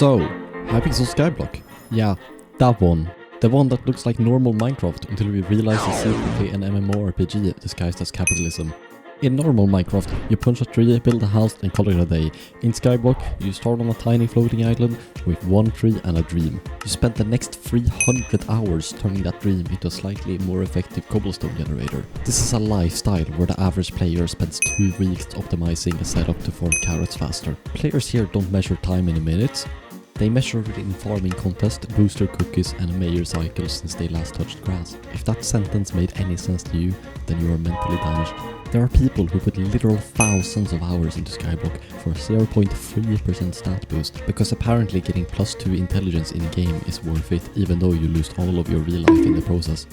So, Hypixel Skyblock. Yeah, that one. The one that looks like normal Minecraft until we realize it's secretly an MMORPG disguised as capitalism. In normal Minecraft, you punch a tree, build a house and call it a day. In Skyblock, you start on a tiny floating island with one tree and a dream. You spend the next 300 hours turning that dream into a slightly more effective cobblestone generator. This is a lifestyle where the average player spends 2 weeks optimizing a setup to farm carrots faster. Players here don't measure time in minutes. They measure it in farming contest, booster cookies and mayor cycles since they last touched grass. If that sentence made any sense to you, then you are mentally damaged. There are people who put literal thousands of hours into Skyblock for a 0.3% stat boost, because apparently getting +2 intelligence in game is worth it even though you lose all of your real life in the process.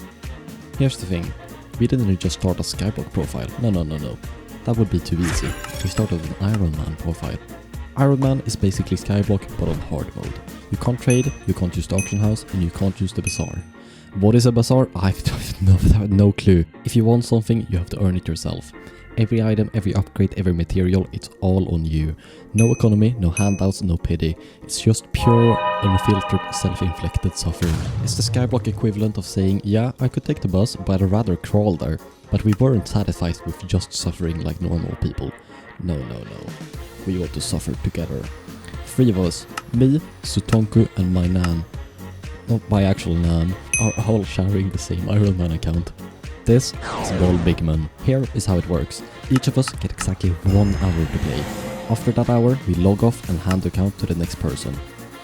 Here's the thing, we didn't just start a Skyblock profile, no. That would be too easy. We started an Ironman profile. Ironman is basically Skyblock but on hard mode. You can't trade, you can't use the auction house and you can't use the bazaar. What is a bazaar? I've no clue. If you want something, you have to earn it yourself. Every item, every upgrade, every material, it's all on you. No economy, no handouts, no pity. It's just pure, unfiltered, self-inflicted suffering. It's the Skyblock equivalent of saying, yeah, I could take the bus, but I'd rather crawl there. But we weren't satisfied with just suffering like normal people. No. We ought to suffer together. 3 of us, me, Sutonku and my nan, not my actual nan, are all sharing the same Ironman account. This is Ball Big Man. Here is how it works. Each of us get exactly 1 hour to play. After that hour, we log off and hand the account to the next person.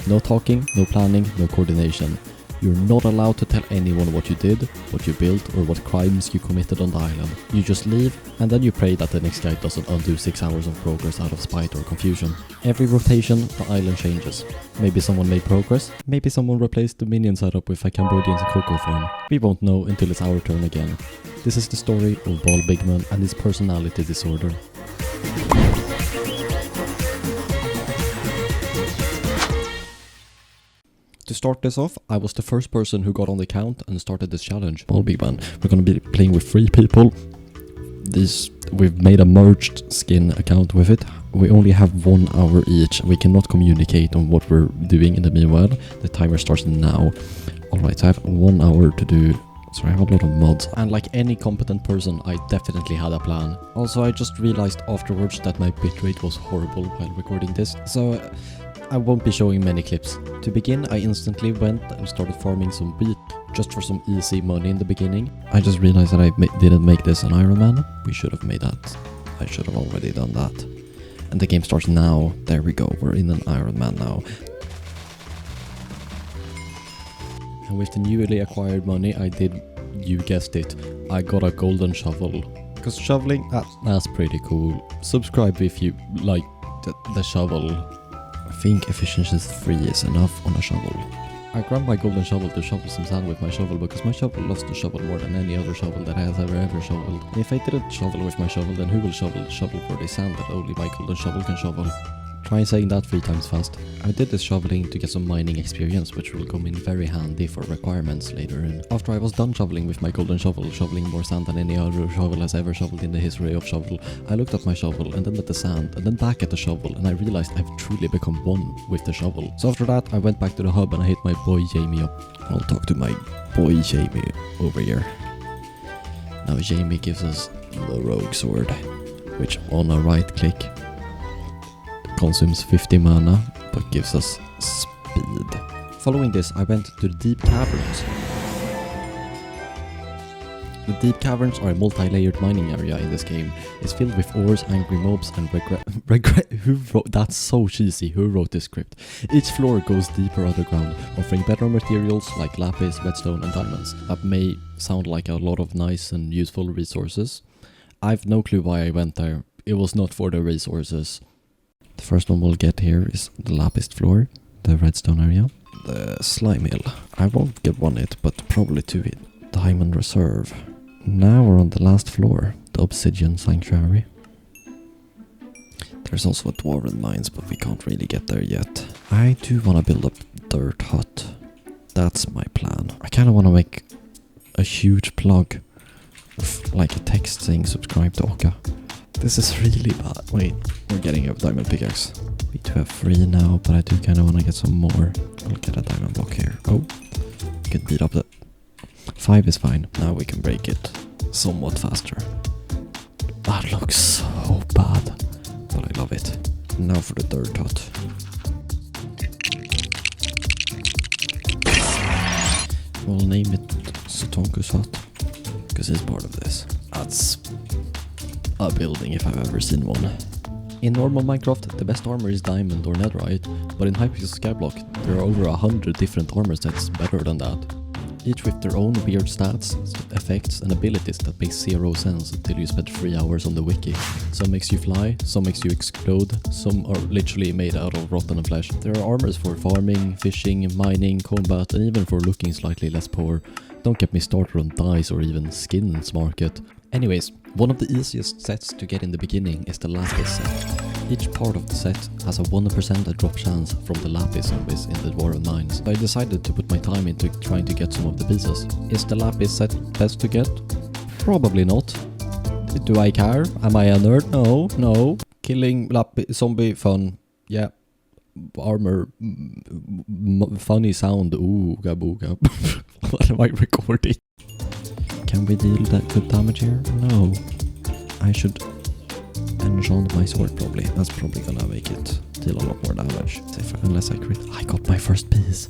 No talking, no planning, no coordination. You're not allowed to tell anyone what you did, what you built, or what crimes you committed on the island. You just leave, and then you pray that the next guy doesn't undo 6 hours of progress out of spite or confusion. Every rotation, the island changes. Maybe someone made progress, maybe someone replaced the minion setup with a Cambodian cocoa farm. We won't know until it's our turn again. This is the story of Ball Big Man and his personality disorder. To start this off, I was the first person who got on the account and started this challenge. Ball Big Man. We're gonna be playing with 3 people. We've made a merged skin account with it. We only have 1 hour each. We cannot communicate on what we're doing in the meanwhile. The timer starts now. Alright, so I have 1 hour to do. So I have a lot of mods. And like any competent person, I definitely had a plan. Also, I just realized afterwards that my bitrate was horrible while recording this. So I won't be showing many clips. To begin, I instantly went and started farming some wheat just for some easy money in the beginning. I just realized that I didn't make this an Ironman. We should have made that. I should have already done that. And the game starts now. There we go. We're in an Ironman now. And with the newly acquired money, I did, you guessed it, I got a golden shovel. Because shoveling, that's pretty cool. Subscribe if you like the shovel. I think efficiency 3 is enough on a shovel. I grabbed my golden shovel to shovel some sand with my shovel because my shovel loves to shovel more than any other shovel that has ever shoveled. And if I didn't shovel with my shovel, then who will shovel for the sand that only my golden shovel can shovel? Try saying that 3 times fast. I did this shoveling to get some mining experience, which will come in very handy for requirements later in. After I was done shoveling with my golden shovel, shoveling more sand than any other shovel has ever shoveled in the history of shovel, I looked at my shovel and then at the sand and then back at the shovel, and I realized I've truly become one with the shovel. So after that, I went back to the hub and I hit my boy Jamie up. I'll talk to my boy Jamie over here. Now Jamie gives us the rogue sword, which on a right click consumes 50 mana, but gives us speed. Following this, I went to the deep caverns. The deep caverns are a multi-layered mining area in this game. It's filled with ores, angry mobs, and that's so cheesy, who wrote this script? Each floor goes deeper underground, offering better materials like lapis, redstone, and diamonds. That may sound like a lot of nice and useful resources. I've no clue why I went there. It was not for the resources. The first one we'll get here is the lapis floor, the redstone area, the slime mill. I won't get 1 hit, but probably 2 hit. Diamond reserve. Now we're on the last floor, the obsidian sanctuary. There's also a dwarven mines, but we can't really get there yet. I do want to build a dirt hut. That's my plan. I kind of want to make a huge plug with like a text saying subscribe to Ocka. This is really bad. Wait, we're getting a diamond pickaxe. We do have 3 now, but I do kind of want to get some more. I'll get a diamond block here. Oh, we can beat up the 5 is fine. Now we can break it somewhat faster. That looks so bad, but I love it. Now for the third hut. We'll name it Sotonku's hut, because he's part of this. That's a building if I've ever seen one. In normal Minecraft, the best armor is diamond or netherite, but in Hypixel Skyblock, there are over 100 different armor sets better than that. Each with their own weird stats, effects and abilities that make 0 sense until you spend 3 hours on the wiki. Some makes you fly, some makes you explode, some are literally made out of rotten flesh. There are armors for farming, fishing, mining, combat and even for looking slightly less poor. Don't get me started on dyes or even skins market. Anyways, one of the easiest sets to get in the beginning is the Lapis set. Each part of the set has a 1% drop chance from the Lapis zombies in the Dwarven mines. I decided to put my time into trying to get some of the pieces. Is the Lapis set best to get? Probably not. Do I care? Am I a nerd? No. Killing Lapis zombie fun. Yeah. Armor. Funny sound. Ooga booga. What am I recording? Can we deal that good damage here? No. I should enchant my sword probably. That's probably gonna make it deal a lot more damage. Unless I crit. I got my first piece.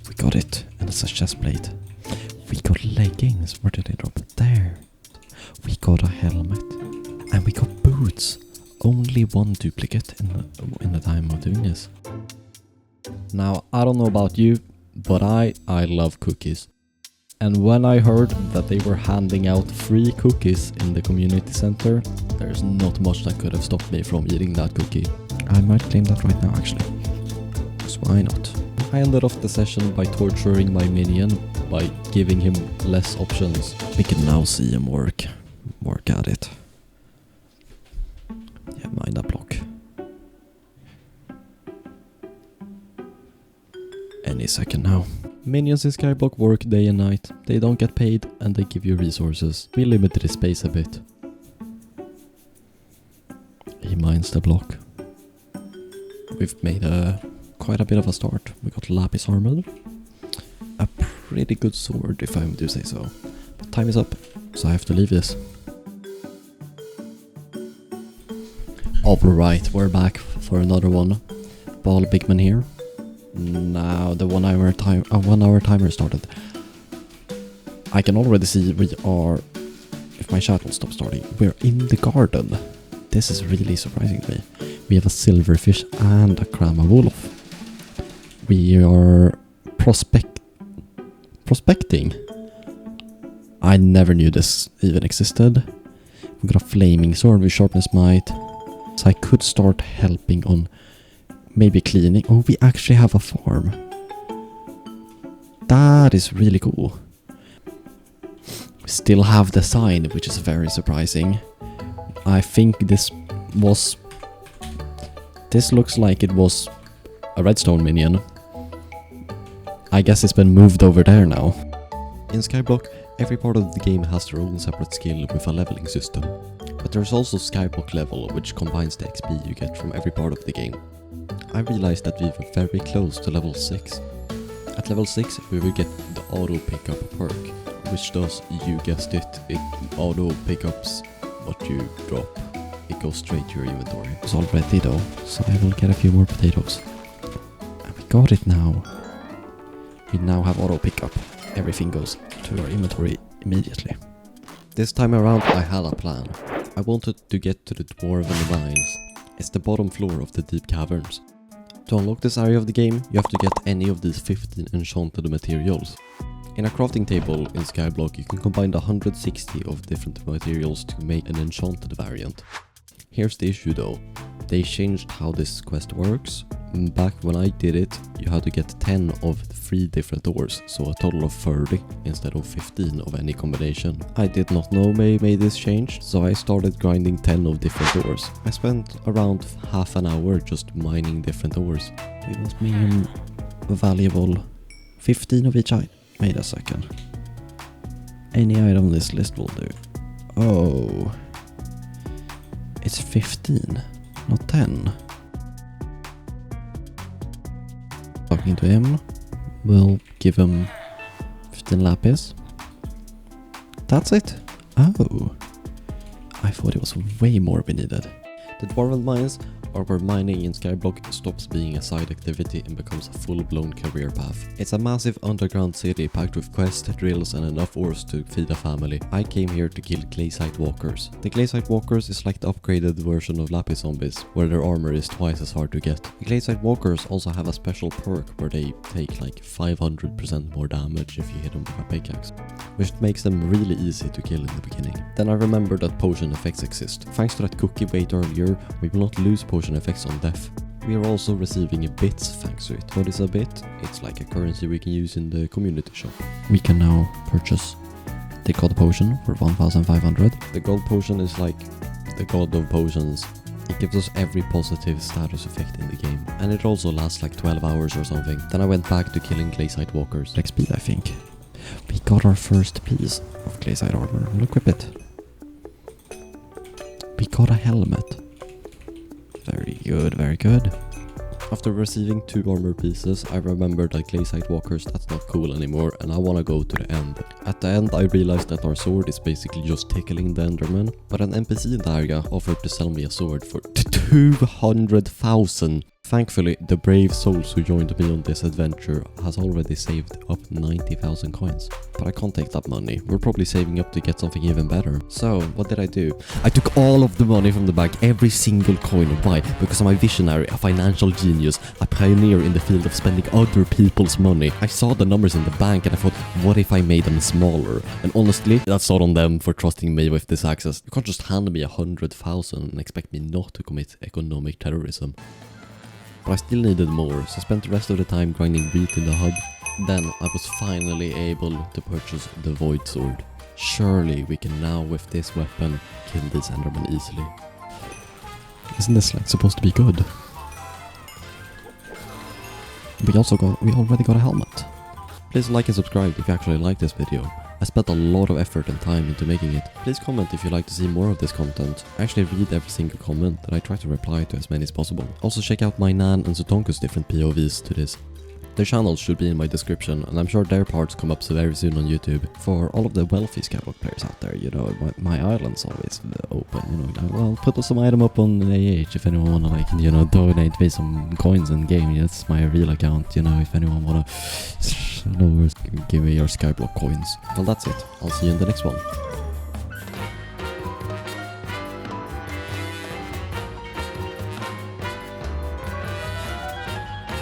We got it. And it's a chest plate. We got leggings. Where did they drop? There. We got a helmet. And we got boots. Only one duplicate in the time of doing this. Now, I don't know about you, but I love cookies. And when I heard that they were handing out free cookies in the community center, there's not much that could have stopped me from eating that cookie. I might claim that right now actually. So why not? I ended off the session by torturing my minion by giving him less options. We can now see him work at it. Yeah, mine that block. Any second now. Minions in Skyblock work day and night. They don't get paid and they give you resources. We limited his space a bit. He mines the block. We've made quite a bit of a start. We got lapis armor. A pretty good sword if I do say so. But time is up, so I have to leave this. Alright, we're back for another one. Ball Bigman here. Now the 1 hour timer started. I can already see we are, if my chat will stop starting, we're in the garden. This is really surprising to me. We have a silverfish and a crama wolf. We are prospecting. I never knew this even existed. We got a flaming sword with sharpness might. So I could start helping on maybe cleaning. Oh, we actually have a farm. That is really cool. We still have the sign, which is very surprising. I think this looks like it was a redstone minion. I guess it's been moved over there now. In Skyblock, every part of the game has their own separate skill with a leveling system. But there's also Skyblock level, which combines the XP you get from every part of the game. I realized that we were very close to level 6. At level 6 we will get the auto pickup perk, which does, you guessed it, auto pickups what you drop. It goes straight to your inventory. It's all ready though, so I will get a few more potatoes. And we got it now. We now have auto pickup. Everything goes to our inventory immediately. This time around I had a plan. I wanted to get to the Dwarven mines. It's the bottom floor of the deep caverns. To unlock this area of the game, you have to get any of these 15 enchanted materials. In a crafting table in Skyblock, you can combine 160 of different materials to make an enchanted variant. Here's the issue though. They changed how this quest works. Back when I did it, you had to get 10 of 3 different ores, so a total of 30 instead of 15 of any combination. I did not know they made this change, so I started grinding 10 of different ores. I spent around half an hour just mining different ores. It was me valuable 15 of each item. Wait a second. Any item on this list will do. Oh. It's 15, not 10. talking to him. We'll give him 15 lapis. That's it. Oh. I thought it was way more we needed. The Dwarven Mines are where mining in Skyblock stops being a side activity and becomes a full-blown career path. It's a massive underground city packed with quests, drills and enough ores to feed a family. I came here to kill Glaciite Walkers. The Glaciite Walkers is like the upgraded version of Lapis Zombies, where their armor is twice as hard to get. The Glaciite Walkers also have a special perk where they take like 500% more damage if you hit them with a pickaxe, which makes them really easy to kill in the beginning. Then I remembered that potion effects exist. Thanks to that cookie wait earlier, we will not lose potion effects on death. We are also receiving a bits thanks to it. What is a bit? It's like a currency we can use in the community shop. We can now purchase the god potion for 1500. The gold potion is like the god of potions. It gives us every positive status effect in the game, and it also lasts like 12 hours or something. Then I went back to killing Glaciite Walkers. XP, I think. We got our first piece of Glaciite armor. We'll equip it. We got a helmet. Very good, very good. After receiving 2 armor pieces, I remembered that Glaciite Walkers, that's not cool anymore, and I wanna go to the end. At the end, I realized that our sword is basically just tickling the Enderman, but an NPC in the area offered to sell me a sword for 200,000. Thankfully, the brave souls who joined me on this adventure has already saved up 90,000 coins. But I can't take that money. We're probably saving up to get something even better. So, what did I do? I took all of the money from the bank, every single coin. Why? Because I'm a visionary, a financial genius, a pioneer in the field of spending other people's money. I saw the numbers in the bank and I thought, what if I made them smaller? And honestly, that's all on them for trusting me with this access. You can't just hand me 100,000 and expect me not to commit economic terrorism. But I still needed more, so I spent the rest of the time grinding wheat in the hub. Then I was finally able to purchase the Void Sword. Surely we can now, with this weapon, kill this Enderman easily. Isn't this like supposed to be good? We already got a helmet. Please like and subscribe if you actually like this video. I spent a lot of effort and time into making it. Please comment if you'd like to see more of this content. I actually read every single comment and I try to reply to as many as possible. Also check out my Nan and Sutonku's different POVs to this. Their channels should be in my description, and I'm sure their parts come up so very soon on YouTube. For all of the wealthy Skyblock players out there, you know, my island's always open, you know, I'll put some item up on AH if anyone wanna, like, you know, donate me some coins in game. That's my real account, you know, if anyone wanna, give me your Skyblock coins. Well, that's it. I'll see you in the next one.